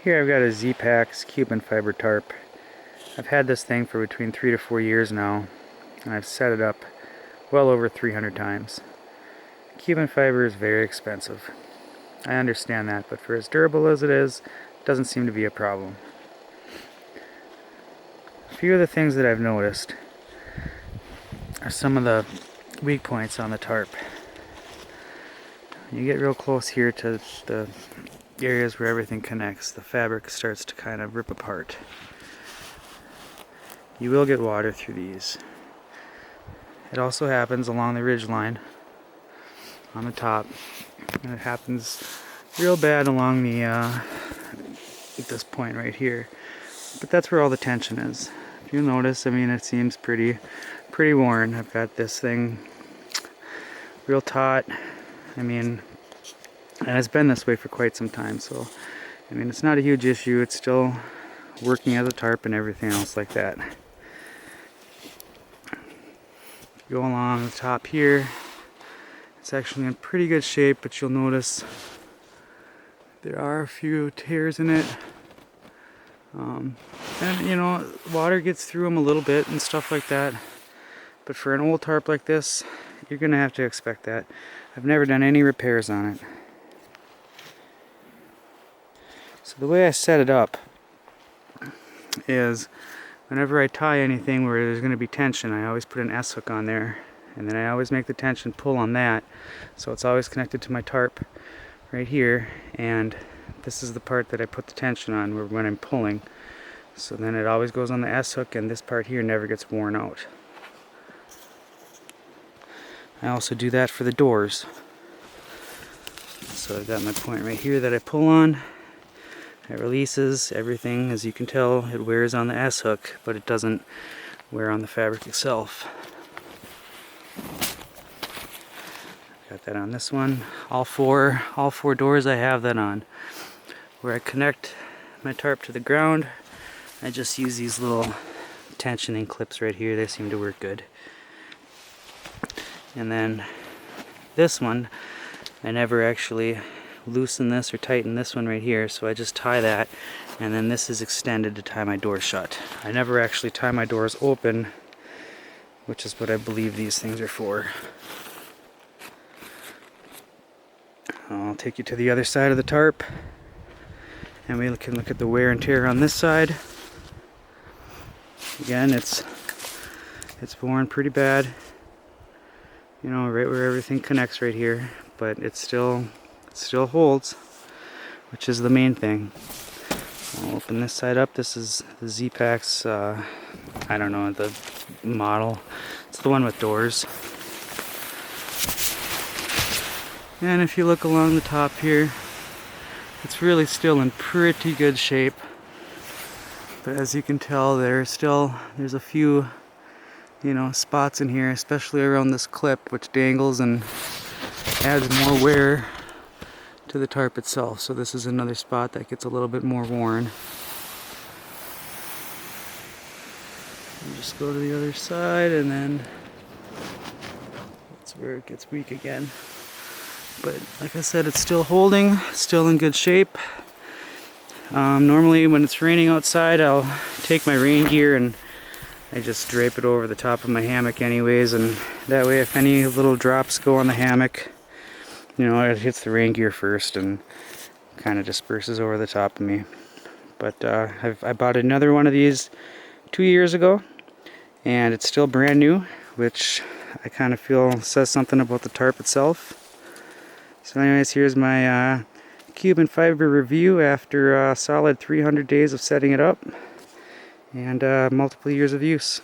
Here I've got a ZPacks Cuben fiber tarp. I've had this thing for between 3 to 4 years now, and I've set it up well over 300 times. Cuben fiber is very expensive. I understand that, but for as durable as it is, it doesn't seem to be a problem. A few of the things that I've noticed are some of the weak points on the tarp. You get real close here to the areas where everything connects, the fabric starts to kind of rip apart. You will get water through these. It also happens along the ridge line on the top, and it happens real bad along the at this point right here. But that's where all the tension is. If you'll notice, I mean, it seems pretty worn. I've got this thing real taut. I mean, and it's been this way for quite some time, so I mean, it's not a huge issue. It's still working as a tarp and everything else like that. Go along the top here, it's actually in pretty good shape, but you'll notice there are a few tears in it. And you know, water gets through them a little bit and stuff like that, but for an old tarp like this, you're gonna have to expect that. I've never done any repairs on it. So the way I set it up is whenever I tie anything where there's going to be tension, I always put an S-hook on there, and then I always make the tension pull on that, so it's always connected to my tarp right here, and this is the part that I put the tension on when I'm pulling. So then it always goes on the S-hook, and this part here never gets worn out. I also do that for the doors. So I've got my point right here that I pull on. It releases everything. As you can tell, it wears on the S-hook, but it doesn't wear on the fabric itself. Got that on this one. All four doors I have that on. Where I connect my tarp to the ground, I just use these little tensioning clips right here. They seem to work good. And then this one, I never actually loosen this or tighten this one right here, so I just tie that, and then this is extended to tie my door shut. I never actually tie my doors open, which is what I believe these things are for. I'll take you to the other side of the tarp, and we can look at the wear and tear on this side. Again, it's worn pretty bad, you know, right where everything connects right here, but it still holds, which is the main thing. I'll open this side up. This is the ZPacks, I don't know the model. It's the one with doors. And if you look along the top here, it's really still in pretty good shape. But as you can tell, there's a few, you know, spots in here, especially around this clip, which dangles and adds more wear to the tarp itself. So this is another spot that gets a little bit more worn. And just go to the other side, and then that's where it gets weak again. But like I said, it's still holding, still in good shape. Normally when it's raining outside, I'll take my rain gear and I just drape it over the top of my hammock anyways, and that way if any little drops go on the hammock, you know, it hits the rain gear first and kind of disperses over the top of me. But I bought another one of these 2 years ago, and it's still brand new, which I kind of feel says something about the tarp itself. So anyways, here's my Cuben fiber review after a solid 300 days of setting it up and multiple years of use.